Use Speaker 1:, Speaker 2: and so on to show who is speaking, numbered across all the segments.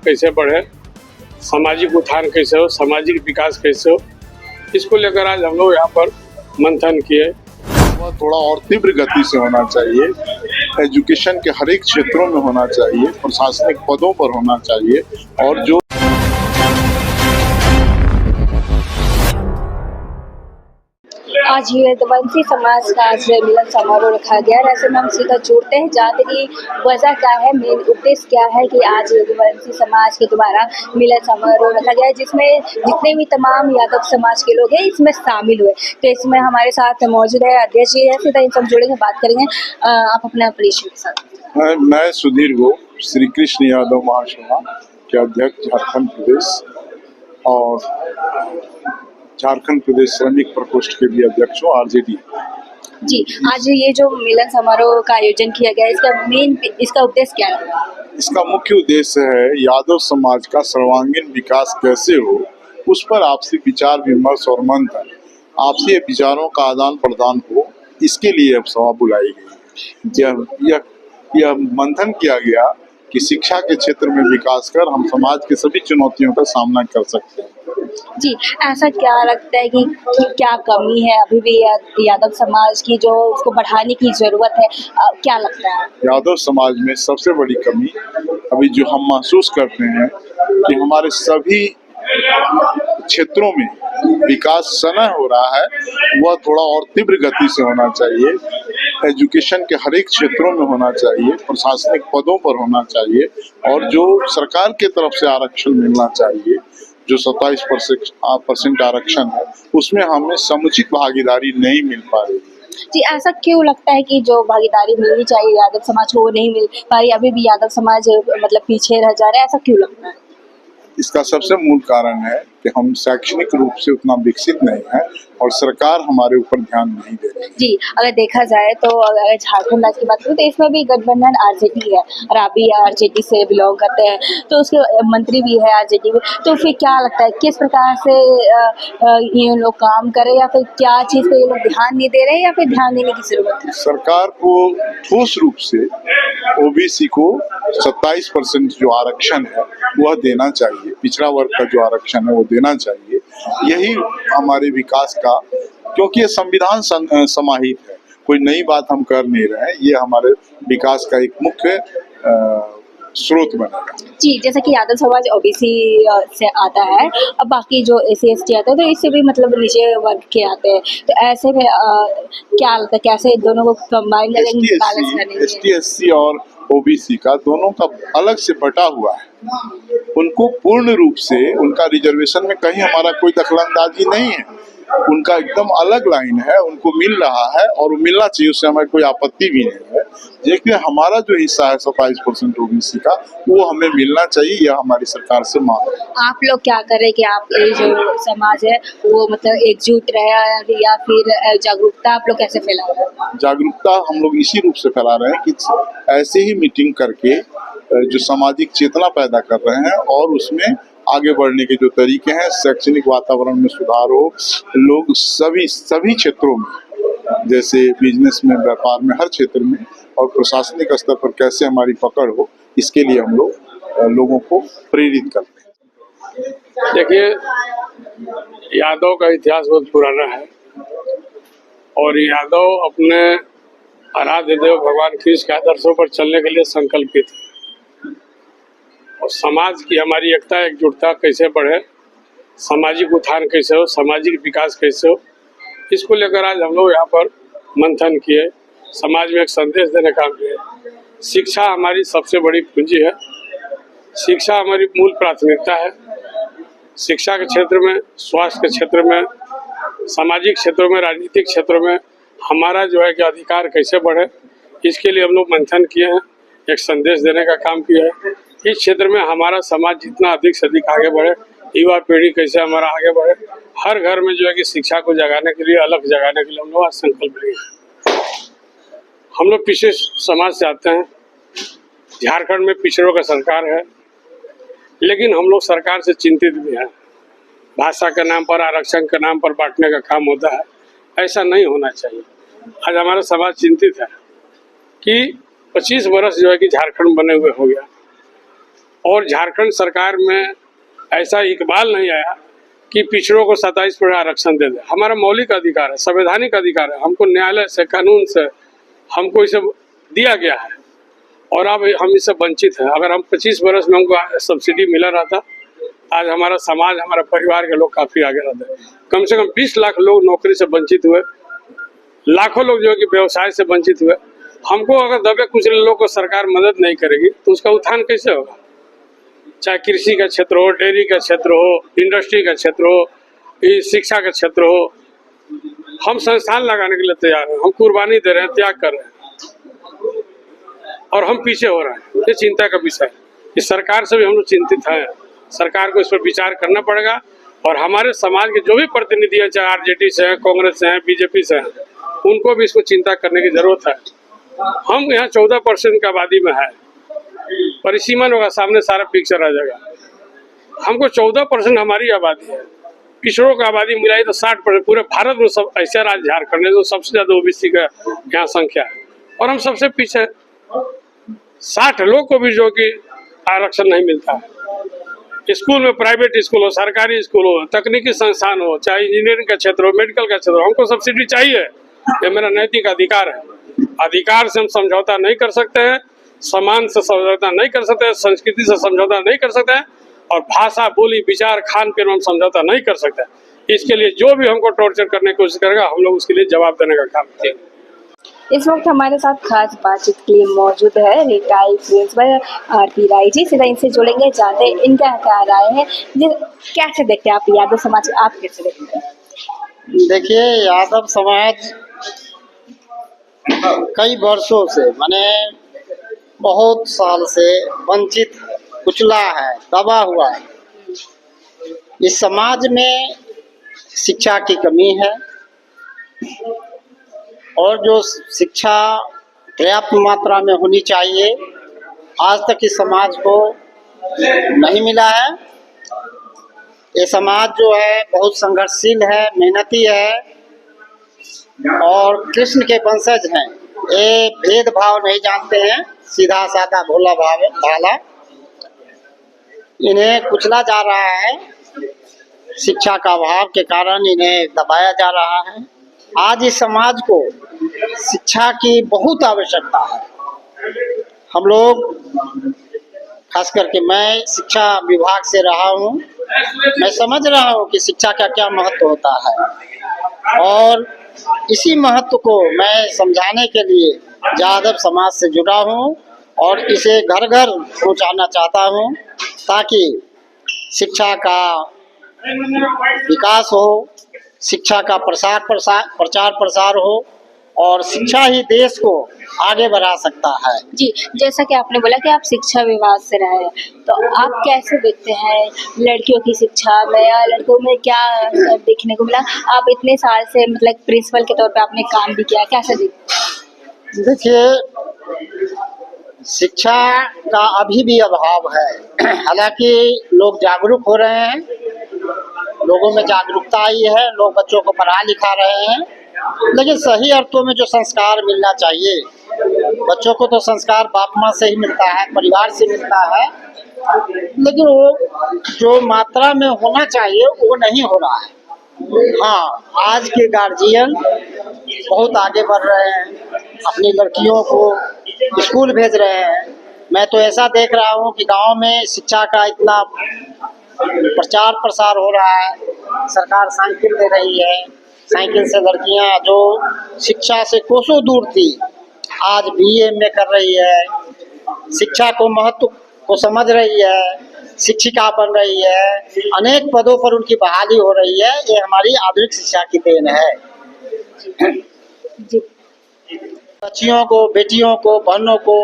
Speaker 1: कैसे बढ़े, सामाजिक उत्थान कैसे हो, सामाजिक विकास कैसे हो, इसको लेकर आज हम लोग यहाँ पर मंथन किए।
Speaker 2: वह थोड़ा और तीव्र गति से होना चाहिए, एजुकेशन के हर एक क्षेत्रों में होना चाहिए, प्रशासनिक पदों पर होना चाहिए। और जो
Speaker 3: आज यदुवंशी समाज का आज मिलन समारोह रखा गया है। ऐसे में हम सीधा जोड़ते हैं जानते कि वजह क्या है, मेन उद्देश्य क्या है कि आज यदुवंशी समाज के द्वारा मिलन समारोह रखा गया है, जिसमें जितने भी तमाम यादव समाज के लोग हैं इसमें शामिल हुए। तो इसमें हमारे साथ मौजूद है अध्यक्ष जी है, सीधा इन सब जुड़ेंगे, बात करेंगे। आप अपना परिचय के साथ।
Speaker 2: मैं सुधीर गो, श्री कृष्ण यादव महासभा के अध्यक्ष झारखंड प्रदेश और झारखंड प्रदेश श्रमिक प्रकोष्ठ के भी अध्यक्ष हूँ, आरजेडी।
Speaker 3: जी, आज ये जो मिलन समारोह का आयोजन किया गया है, इसका उद्देश्य क्या है?
Speaker 2: इसका मुख्य उद्देश्य है यादव समाज का सर्वांगीण विकास कैसे हो, उस पर आपसी विचार विमर्श और मंथन, आपसी विचारों का आदान प्रदान हो, इसके लिए अब सभा बुलाई गई। यह मंथन किया गया कि शिक्षा के क्षेत्र में विकास कर हम समाज के सभी चुनौतियों का सामना कर सकते हैं।
Speaker 3: जी, ऐसा क्या लगता है कि क्या कमी है अभी भी यादव समाज की, जो उसको बढ़ाने की जरूरत है? क्या लगता है?
Speaker 2: यादव समाज में सबसे बड़ी कमी अभी जो हम महसूस करते हैं कि हमारे सभी क्षेत्रों में विकास समय हो रहा है, वह थोड़ा और तीव्र गति से होना चाहिए, एजुकेशन के हर एक क्षेत्रों में होना चाहिए, प्रशासनिक पदों पर होना चाहिए। और जो सरकार के तरफ से आरक्षण मिलना चाहिए, जो 27% आरक्षण है, उसमें हमें समुचित भागीदारी नहीं मिल पा रही।
Speaker 3: जी, ऐसा क्यों लगता है कि जो भागीदारी मिलनी चाहिए यादव समाज को वो नहीं मिल पा रही, अभी भी यादव समाज मतलब पीछे रह जा रहा है, ऐसा क्यों लगता है?
Speaker 2: इसका सबसे मूल कारण है कि हम शैक्षणिक रूप से उतना विकसित नहीं है और सरकार हमारे ऊपर ध्यान नहीं दे रही है।
Speaker 3: जी, अगर देखा जाए तो अगर झारखंड राज्य की बात करें तो इसमें भी गठबंधन आरजेडी है और आप भी आरजेडी से बिलोंग करते हैं, तो उसके मंत्री भी है आरजेडी में। तो फिर क्या लगता है किस प्रकार से ये लोग काम करें, या फिर क्या चीज़ पे ये लोग ध्यान नहीं दे रहे हैं, या फिर ध्यान देने की जरूरत है?
Speaker 2: सरकार को ठोस रूप से ओबीसी को 27% जो आरक्षण है वह देना चाहिए, पिछड़ा वर्ग का जो आरक्षण है वो देना चाहिए। यही हमारे विकास का, क्योंकि ये संविधान समाहित है, कोई नई बात हम कर नहीं रहे हैं, ये हमारे विकास का एक मुख्य स्रोत बनेगा।
Speaker 3: जी, जैसे कि यादव समाज ओबीसी से आता है, अब बाकी जो एससी एसटी आते हैं तो इससे भी मतलब नीचे वर्ग के आते हैं, तो ऐसे में क्या लगता है कैसे दोनों को कंबाइन करेंगे, बैलेंस करेंगे?
Speaker 2: एसटी एससी और ओबीसी का दोनों का अलग से बटा हुआ है, उनको पूर्ण रूप से उनका रिजर्वेशन में कहीं हमारा कोई दखलंदाजी नहीं है, उनका एकदम अलग लाइन है, उनको मिल रहा है और मिलना चाहिए, उससे हमें कोई आपत्ति भी नहीं है। लेकिन हमारा जो हिस्सा है 27% ओबीसी का, वो हमें मिलना चाहिए, यह हमारी सरकार से मांग है।
Speaker 3: आप लोग क्या कर रहे हैं कि आप ये जो समाज है वो मतलब एकजुट रहे, या फिर जागरूकता आप लोग कैसे फैला रहे हैं?
Speaker 2: जागरूकता हम लोग इसी रूप से फैला रहे हैं कि ऐसे ही मीटिंग करके जो सामाजिक चेतना पैदा कर रहे हैं और उसमें आगे बढ़ने के जो तरीके हैं, शैक्षणिक वातावरण में सुधार हो, लोग सभी क्षेत्रों में, जैसे बिजनेस में, व्यापार में, हर क्षेत्र में, और प्रशासनिक स्तर पर कैसे हमारी पकड़ हो, इसके लिए हम लोग लोगों को प्रेरित करते हैं।
Speaker 1: देखिए, यादव का इतिहास बहुत पुराना है और यादव अपने आराध्य देव भगवान कृष्ण के आदर्शों पर चलने के लिए संकल्पित है। और समाज की हमारी एकता एकजुटता कैसे बढ़े, सामाजिक उत्थान कैसे हो, सामाजिक विकास कैसे हो, इसको लेकर आज हम लोग यहाँ पर मंथन किए, समाज में एक संदेश देने का काम किया। शिक्षा हमारी सबसे बड़ी पूंजी है, शिक्षा हमारी मूल प्राथमिकता है। शिक्षा के क्षेत्र में, स्वास्थ्य के क्षेत्र में, सामाजिक क्षेत्रों में, राजनीतिक क्षेत्रों में हमारा जो है कि अधिकार कैसे बढ़े, इसके लिए हम लोग मंथन किए हैं, एक संदेश देने का काम किया है। इस क्षेत्र में हमारा समाज जितना अधिक से अधिक आगे बढ़े, युवा पीढ़ी कैसे हमारा आगे बढ़े, हर घर में जो है कि शिक्षा को जगाने के लिए, अलग जगाने के लिए हम लोग आज संकल्प लिए। हम लोग पिछड़े समाज से आते हैं, झारखंड में पिछड़ों का सरकार है, लेकिन हम लोग सरकार से चिंतित भी हैं। भाषा के नाम पर, आरक्षण के नाम पर बांटने का काम होता है, ऐसा नहीं होना चाहिए। आज हमारा समाज चिंतित है कि 25 वर्ष जो है कि झारखंड बने हुए हो गया, और झारखंड सरकार में ऐसा इकबाल नहीं आया कि पिछड़ों को 27% आरक्षण दे दे। हमारा मौलिक अधिकार है, संवैधानिक अधिकार है, हमको न्यायालय से, कानून से हमको इसे दिया गया है और अब हम इससे वंचित हैं। अगर हम 25 बरस में हमको सब्सिडी मिला रहता, आज हमारा समाज, हमारा परिवार के लोग काफ़ी आगे रहते। कम से कम 20 लाख लोग नौकरी से वंचित हुए, लाखों लोग जो है कि व्यवसाय से वंचित हुए। हमको अगर दबे कुछ लोगों को सरकार मदद नहीं करेगी तो उसका उत्थान कैसे होगा? चाहे कृषि का क्षेत्र हो, डेयरी का क्षेत्र हो, इंडस्ट्री का क्षेत्र हो, शिक्षा का क्षेत्र हो, हम संस्थान लगाने के लिए तैयार हैं, हम कुर्बानी दे रहे हैं, त्याग कर रहे हैं और हम पीछे हो रहे हैं। ये चिंता का विषय है। इस सरकार से भी हम लोग चिंतित हैं। सरकार को इस पर विचार करना पड़ेगा और हमारे समाज के जो भी प्रतिनिधि हैं, चाहे आरजेडी से हैं, कांग्रेस से हैं, बीजेपी से हैं, उनको भी इसको चिंता करने की जरूरत है। हम यहाँ 14% की आबादी में है, परिसीमन होगा, सामने सारा पिक्चर आ जाएगा। हमको 14% हमारी आबादी है, पिछड़ों की आबादी मिलाई तो 60%। पूरे भारत में सब ऐसा राज्य झारखंड है जो सबसे ज्यादा ओबीसी का यहाँ संख्या है और हम सबसे पीछे। 60 लोग को भी जो कि आरक्षण नहीं मिलता है। स्कूल में, प्राइवेट स्कूल हो, सरकारी स्कूल हो, तकनीकी संस्थान हो, चाहे इंजीनियरिंग का क्षेत्र हो, मेडिकल का क्षेत्र हो, हमको सब्सिडी चाहिए। ये मेरा नैतिक अधिकार है। अधिकार से हम समझौता नहीं कर सकते हैं, सम्मान से समझौता नहीं कर सकते हैं, संस्कृति से समझौता नहीं कर सकते हैं और भाषा, बोली, विचार, खान पीन में हम समझौता नहीं कर सकते। इसके लिए जो भी हमको टॉर्चर करने की कोशिश करेगा, हम लोग उसके लिए जवाब देने का काम करेंगे।
Speaker 3: इस वक्त हमारे साथ खास बातचीत के लिए मौजूद है retired principal RP Rai ji. सीधा इनसे जुड़ेंगे, जानते हैं इनका क्या राय है। कैसे देखते हैं आप यादव समाज, आप कैसे देखते हैं?
Speaker 4: देखिए, यादव समाज कई वर्षों से, माने बहुत साल से वंचित, कुचला है, दबा हुआ है। इस समाज में शिक्षा की कमी है और जो शिक्षा पर्याप्त मात्रा में होनी चाहिए, आज तक इस समाज को नहीं मिला है। ये समाज जो है बहुत संघर्षशील है, मेहनती है और कृष्ण के वंशज हैं। ये भेदभाव नहीं जानते हैं, सीधा साधा भोला भाला। इन्हें कुचला जा रहा है, शिक्षा का अभाव के कारण इन्हें दबाया जा रहा है। आज इस समाज को शिक्षा की बहुत आवश्यकता है। हम लोग, खास करके मैं शिक्षा विभाग से रहा हूँ, मैं समझ रहा हूँ कि शिक्षा का क्या महत्व होता है और इसी महत्व को मैं समझाने के लिए यादव समाज से जुड़ा हूँ और इसे घर घर पहुँचाना चाहता हूँ ताकि शिक्षा का विकास हो, शिक्षा का प्रचार प्रसार हो और शिक्षा ही देश को आगे बढ़ा सकता है।
Speaker 3: जी, जैसा कि आपने बोला कि आप शिक्षा विभाग से रहे हैं, तो आप कैसे देखते हैं लड़कियों की शिक्षा में या लड़कों में क्या देखने को मिला? आप इतने साल से मतलब प्रिंसिपल के तौर पे आपने काम भी किया, कैसे देखते हैं?
Speaker 4: देखिए, शिक्षा का अभी भी अभाव है। हालांकि लोग जागरूक हो रहे हैं, लोगों में जागरूकता आई है, लोग बच्चों को पढ़ा लिखा रहे हैं, लेकिन सही अर्थों में जो संस्कार मिलना चाहिए, बच्चों को तो संस्कार बाप माँ से ही मिलता है, परिवार से मिलता है, लेकिन वो जो मात्रा में होना चाहिए वो नहीं हो रहा है। हाँ, आज के गार्जियन बहुत आगे बढ़ रहे हैं, अपनी लड़कियों को स्कूल भेज रहे हैं। मैं तो ऐसा देख रहा हूँ कि गांव में शिक्षा का इतना प्रचार प्रसार हो रहा है, सरकार साइकिल दे रही है, साइकिल से लड़कियां जो शिक्षा से कोसों दूर थी आज बीए में कर रही है, शिक्षा को महत्व को समझ रही है, शिक्षिका बन रही है, अनेक पदों पर उनकी बहाली हो रही है। ये हमारी आधुनिक शिक्षा की देन है। बच्चियों को, बेटियों को, बहनों को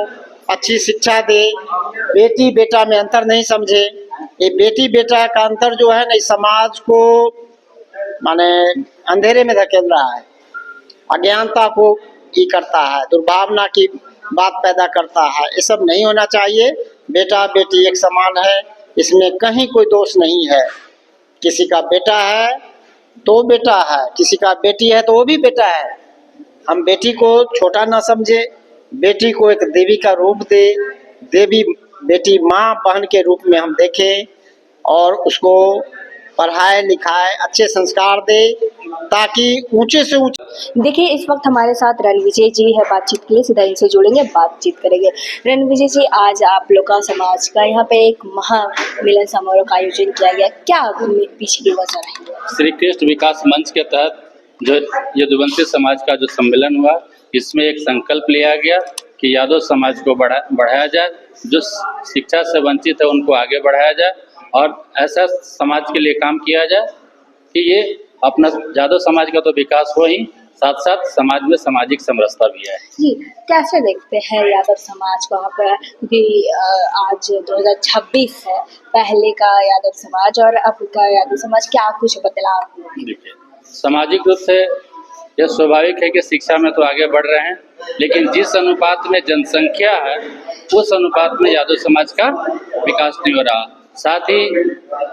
Speaker 4: अच्छी शिक्षा दे, बेटी बेटा में अंतर नहीं समझे। ये बेटी बेटा का अंतर जो है ना, इस समाज को माने अंधेरे में धकेल रहा है, अज्ञानता को ही करता है, दुर्भावना की बात पैदा करता है। ये सब नहीं होना चाहिए। बेटा बेटी एक समान है, इसमें कहीं कोई दोष नहीं है। किसी का बेटा है तो बेटा है, किसी का बेटी है तो वो भी बेटा है। हम बेटी को छोटा ना समझे, बेटी को एक देवी का रूप दे, देवी बेटी माँ बहन के रूप में हम देखें और उसको पढ़ाए लिखाए, अच्छे संस्कार दे, ताकि ऊंचे से ऊंचे।
Speaker 3: देखिए इस वक्त हमारे साथ रणविजय जी है बातचीत के लिए, सीधा इनसे जुड़ेंगे, बातचीत करेंगे। रणविजय जी, आज आप लोग का समाज का यहाँ पे एक महामिलन समारोह का आयोजन किया गया, क्या पीछे की वजह रही?
Speaker 5: श्री कृष्ण विकास मंच के तहत जो यदुवंशी समाज का जो सम्मेलन हुआ, इसमें एक संकल्प लिया गया कि यादव समाज को बढ़ाया जाए, जो शिक्षा से वंचित है उनको आगे बढ़ाया जाए और ऐसा समाज के लिए काम किया जाए कि ये अपना यादव समाज का तो विकास हो ही, साथ साथ समाज में सामाजिक समरसता भी है।
Speaker 3: जी, कैसे देखते हैं यादव समाज को आप, क्योंकि आज 2026 है, पहले का यादव समाज और अब का यादव समाज, क्या कुछ बदलाव हुआ?
Speaker 5: देखिए, सामाजिक रूप से यह स्वाभाविक है कि शिक्षा में तो आगे बढ़ रहे हैं, लेकिन जिस अनुपात में जनसंख्या है उस अनुपात में यादव समाज का विकास नहीं हो रहा। साथ ही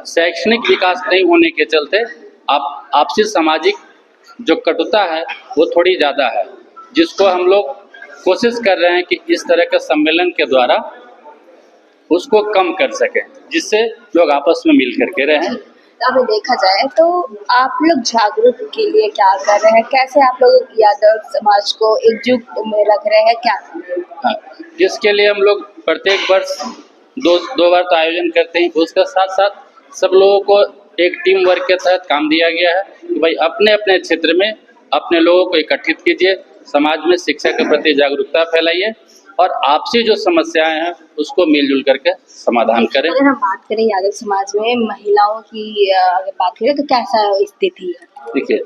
Speaker 5: शैक्षणिक विकास नहीं होने के चलते आपसी सामाजिक जो कटुता है वो थोड़ी ज़्यादा है, जिसको हम लोग कोशिश कर रहे हैं कि इस तरह के सम्मेलन के द्वारा उसको कम कर सकें, जिससे लोग आपस में मिल करके रहें।
Speaker 3: अब देखा जाए तो आप लोग जागरूक के लिए क्या कर रहे हैं, कैसे आप लोग यादव समाज को एकजुट में रख रहे हैं, क्या?
Speaker 5: हाँ, जिसके लिए हम लोग प्रत्येक वर्ष दो बार तो आयोजन करते हैं। उसके साथ साथ सब लोगों को एक टीम वर्क के तहत काम दिया गया है कि भाई अपने अपने क्षेत्र में अपने लोगों को इकट्ठित कीजिए, समाज में शिक्षा के प्रति जागरूकता फैलाइए और आपसी जो समस्याएं हैं उसको मिलजुल करके समाधान करें।
Speaker 3: अगर हम बात करें यादव समाज में महिलाओं की, अगर बात करें तो कैसा स्थिति है?
Speaker 5: देखिए,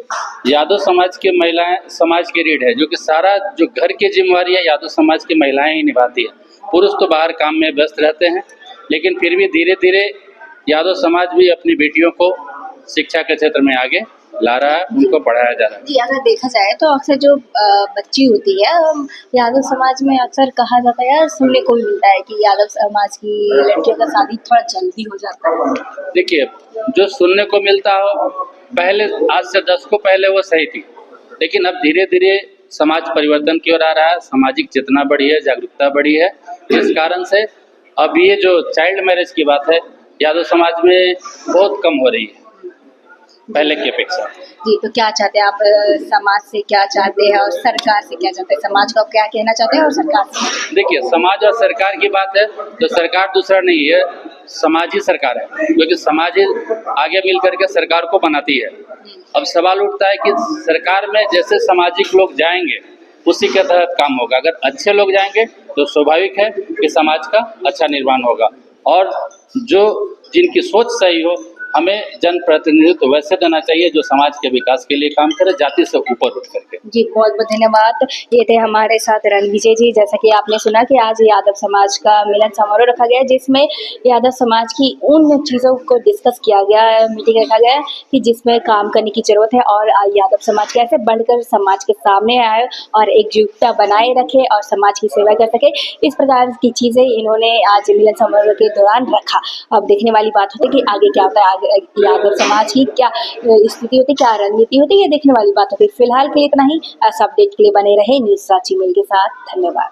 Speaker 5: यादव समाज की महिलाएं समाज की रीढ़ है, जो कि सारा जो घर की जिम्मेवारी है यादव समाज की महिलाएं ही निभाती है। पुरुष तो बाहर काम में व्यस्त रहते हैं, लेकिन फिर भी धीरे धीरे यादव समाज भी अपनी बेटियों को शिक्षा के क्षेत्र में आगे ला रहा है, उनको पढ़ाया जा रहा है।
Speaker 3: जी, अगर देखा जाए तो अक्सर जो बच्ची होती है, यादव समाज में अक्सर कहा जाता है, सुनने को भी मिलता है कि यादव समाज की लड़कियों का शादी थोड़ा जल्दी हो जाता है।
Speaker 5: देखिए, जो सुनने को मिलता हो पहले, आज से 10 को पहले वो सही थी, लेकिन अब धीरे धीरे समाज परिवर्तन की ओर आ रहा है, सामाजिक चेतना बढ़ी है, जागरूकता बढ़ी है। इस कारण से अब ये जो चाइल्ड मैरिज की बात है यादव समाज में बहुत कम हो रही है पहले की अपेक्षा।
Speaker 3: जी, तो क्या चाहते हैं आप, समाज से क्या चाहते हैं और सरकार से क्या चाहते हैं? समाज को क्या कहना चाहते हैं और सरकार से?
Speaker 5: देखिए, समाज और सरकार की बात है तो सरकार दूसरा नहीं है, समाज ही सरकार है, क्योंकि समाज ही आगे मिल करके सरकार को बनाती है। अब सवाल उठता है कि सरकार में जैसे सामाजिक लोग जाएंगे उसी के तहत काम होगा। अगर अच्छे लोग जाएंगे तो स्वाभाविक है कि समाज का अच्छा निर्माण होगा, और जो जिनकी सोच सही हो, हमें जनप्रतिनिधित्व वैसे देना चाहिए जो समाज के विकास के लिए काम करे, जाति से ऊपर उठ करके।
Speaker 3: जी, बहुत बहुत धन्यवाद। ये थे हमारे साथ रणविजय जी। जैसा कि आपने सुना कि आज यादव समाज का मिलन समारोह रखा गया है, जिसमें यादव समाज की उन चीज़ों को डिस्कस किया गया है, मीटिंग रखा गया है कि जिसमें काम करने की ज़रूरत है और यादव समाज कैसे बढ़कर समाज के सामने आए और एकजुटता बनाए रखे और समाज की सेवा कर सके। इस प्रकार की चीज़ें इन्होंने आज मिलन समारोह के दौरान रखा। अब देखने वाली बात होती है कि आगे क्या होता है, यादव समाज की क्या स्थिति होती है, क्या रणनीति होती है, ये देखने वाली बात होती है। फिलहाल के लिए इतना ही। ऐसा अपडेट के लिए बने रहे न्यूज़ रांची मेल के साथ। धन्यवाद।